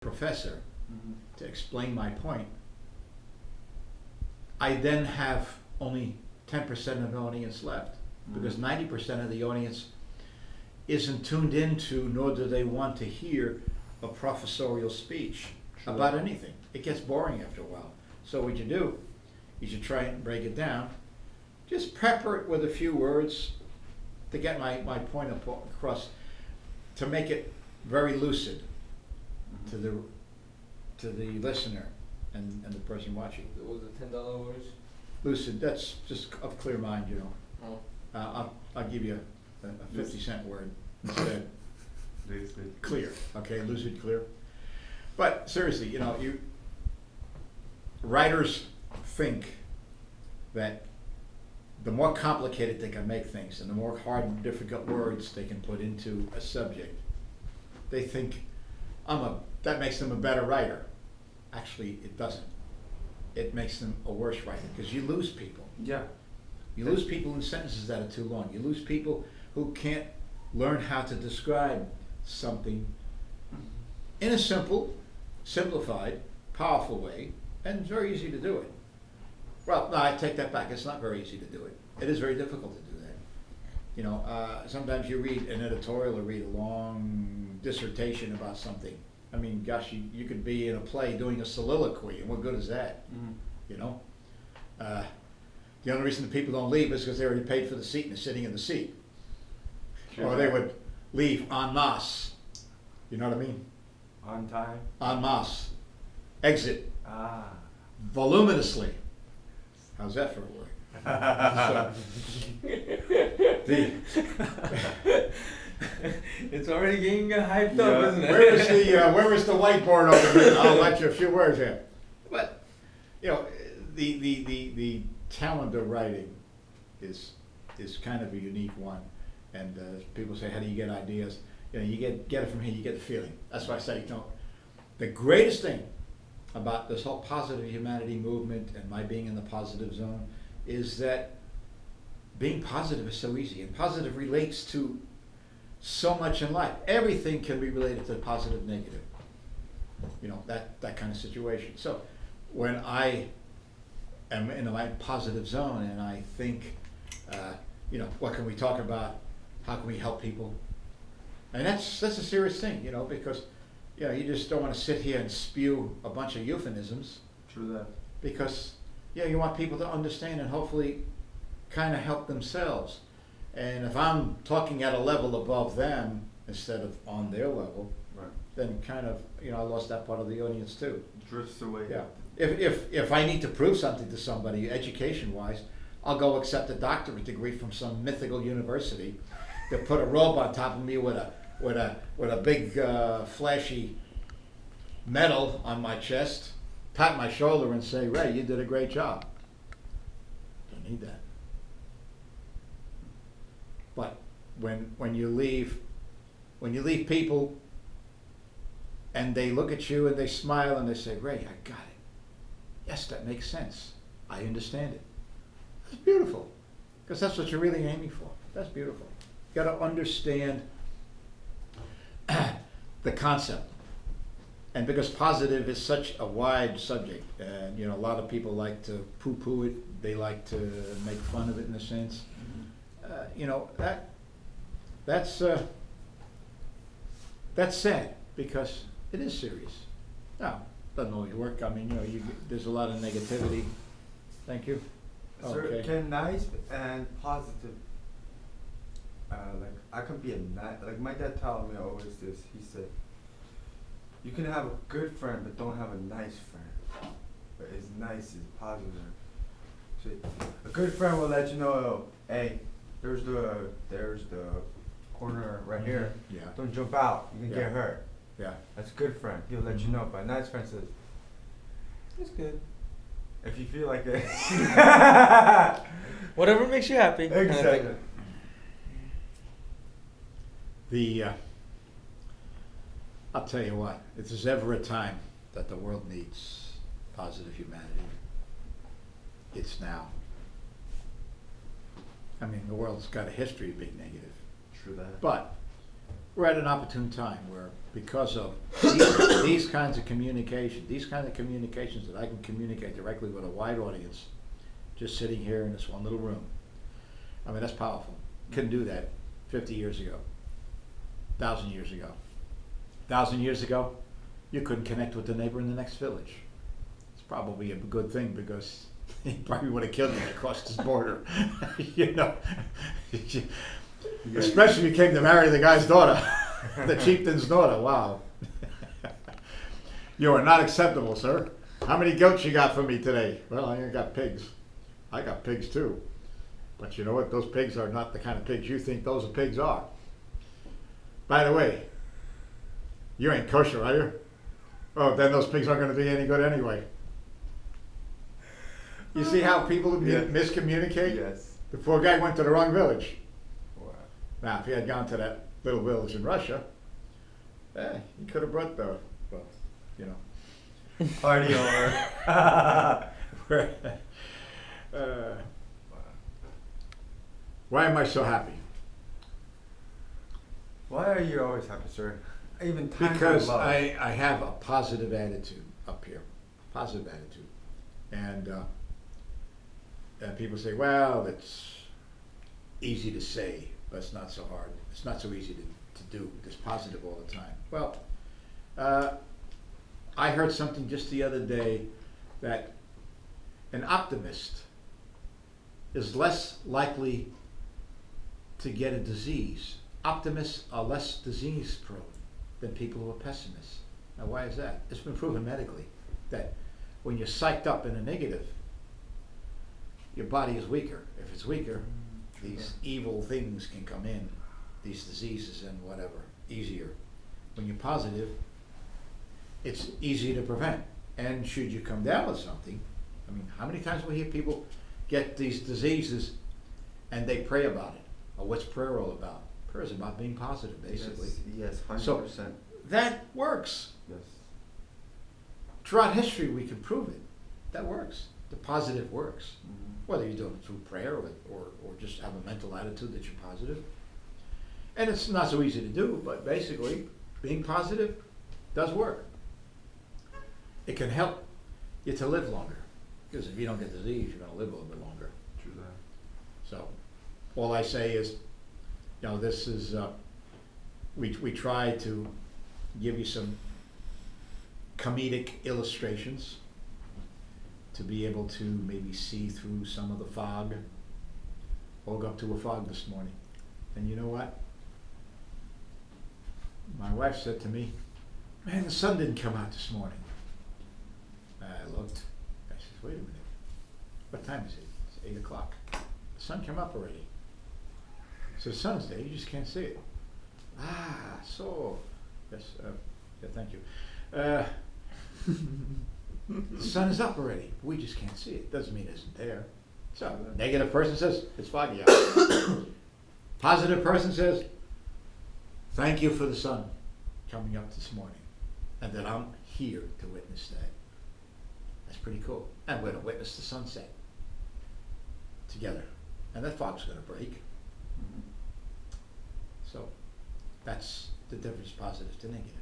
professor to explain my point, I then have only 10% of the audience left, because 90% of the audience isn't tuned into, nor do they want to hear a professorial speech about anything. It gets boring after a while. So what you do is you try and break it down, just pepper it with a few words to get my point across, to make it very lucid to the listener and the person watching. What was it, $10 words? Lucid, that's just of clear mind, you know. Oh. I'll give you a 50-cent word instead. Lucid. Clear, okay, lucid, clear. But seriously, you know, writers think that the more complicated they can make things and the more hard and difficult words they can put into a subject, they think that makes them a better writer. Actually, it doesn't. It makes them a worse writer, because you lose people. Yeah. You lose people in sentences that are too long. You lose people who can't learn how to describe something in a simplified, powerful way, and it's very easy to do it. Well, no, I take that back. It's not very easy to do it. It is very difficult to do that. You know, sometimes you read an editorial or read a long dissertation about something. I mean, gosh, you could be in a play doing a soliloquy, and what good is that? You know? The only reason the people don't leave is because they already paid for the seat and they're sitting in the seat. Sure. Or they would leave en masse. You know what I mean? On time. En masse. Exit. Ah. Voluminously. How's that for a word? It's already getting hyped up, isn't it? Where is the whiteboard over here? I'll let you a few words here. But, you know, the talent of writing is kind of a unique one. And people say, how do you get ideas? You know, you get it from here, you get the feeling. That's why I say, you know, the greatest thing about this whole positive humanity movement and my being in the positive zone is that being positive is so easy, and positive relates to so much in life. Everything can be related to positive, negative. You know, that kind of situation. So when I am in my positive zone and I think, you know, what can we talk about? How can we help people? And that's a serious thing, you know, because you know, you just don't want to sit here and spew a bunch of euphemisms. True that. Because you want people to understand and hopefully kind of help themselves. And if I'm talking at a level above them instead of on their level, Right. then kind of, you know, I lost that part of the audience too. Drifts away. Yeah. If I need to prove something to somebody education-wise, I'll go accept a doctorate degree from some mythical university. They'll put a robe on top of me with a big flashy medal on my chest, pat my shoulder and say, Ray, you did a great job. Don't need that. But when you leave people and they look at you and they smile and they say, Ray, I got it. Yes, that makes sense. I understand it. That's beautiful, because that's what you're really aiming for. That's beautiful. You got to understand the concept. And because positive is such a wide subject, and you know, a lot of people like to poo-poo it, they like to make fun of it in a sense. You know, that's sad, because it is serious. Now, it doesn't always work. I mean, you know, there's a lot of negativity. Thank you. Sir, Okay. can nice and positive, like I can be a nice, like my dad told me always this, he said, you can have a good friend but don't have a nice friend. But it's nice, it's positive. So a good friend will let you know, hey, there's the corner right here. Yeah. Don't jump out, you can Yeah. get hurt. Yeah. That's a good friend, he'll let you know. But a nice friend says, it's good. If you feel like it. Whatever makes you happy. Exactly. I'll tell you what, if there's ever a time that the world needs positive humanity, it's now. I mean, the world's got a history of being negative, True that. but we're at an opportune time where, because of these kinds of communication, these kind of communications that I can communicate directly with a wide audience, just sitting here in this one little room. I mean, that's powerful. Couldn't do that 50 years ago, 1,000 years ago. 1,000 years ago, you couldn't connect with the neighbor in the next village. It's probably a good thing, because he probably would have killed you across this border. You know, especially if you came to marry the guy's daughter, the chieftain's daughter. Wow. You are not acceptable, sir. How many goats you got for me today? Well, I ain't got pigs. I got pigs too. But you know what? Those pigs are not the kind of pigs you think those pigs are. By the way, you ain't kosher, are you? Oh, then those pigs aren't going to be any good anyway. You see how people Yes. miscommunicate? Yes. The poor guy went to the wrong village. Wow. Now, if he had gone to that little village in Russia, he could have brought the, well, you know. Party over. Why am I so happy? Why are you always happy, sir? Even times Because of love. I have a positive attitude up here, positive attitude. And people say, well, it's easy to say, but it's not so hard. It's not so easy to do, just positive all the time. Well, I heard something just the other day that an optimist is less likely to get a disease. Optimists are less disease prone than people who are pessimists. Now, why is that? It's been proven medically that when you're psyched up in a negative, your body is weaker. If it's weaker, these evil things can come in, these diseases and whatever, easier. When you're positive, it's easy to prevent. And should you come down with something, I mean, how many times we hear people get these diseases and they pray about it? Or what's prayer all about? Prayer is about being positive, basically. Yes, 100%. So that works. yes. Throughout history, we can prove it. That works. The positive works. Mhm. Whether you're doing it through prayer or just have a mental attitude that you're positive. And it's not so easy to do, but basically, being positive does work. It can help you to live longer. Because if you don't get disease, you're going to live a little bit longer. True that. So, all I say is, you know, this is, we try to give you some comedic illustrations to be able to maybe see through some of the fog. Woke up to a fog this morning. And you know what? My wife said to me, man, the sun didn't come out this morning. I looked. I said, wait a minute. What time is it? It's 8 o'clock. The sun came up already. So the sun is there, you just can't see it. Ah, so, yes, yeah, thank you. The sun is up already, we just can't see it. Doesn't mean it isn't there. So, negative person says, it's foggy out. Positive person says, thank you for the sun coming up this morning. And that I'm here to witness that. That's pretty cool. And we're going to witness the sunset together. And that fog's going to break. Mhm. So that's the difference, positive to negative.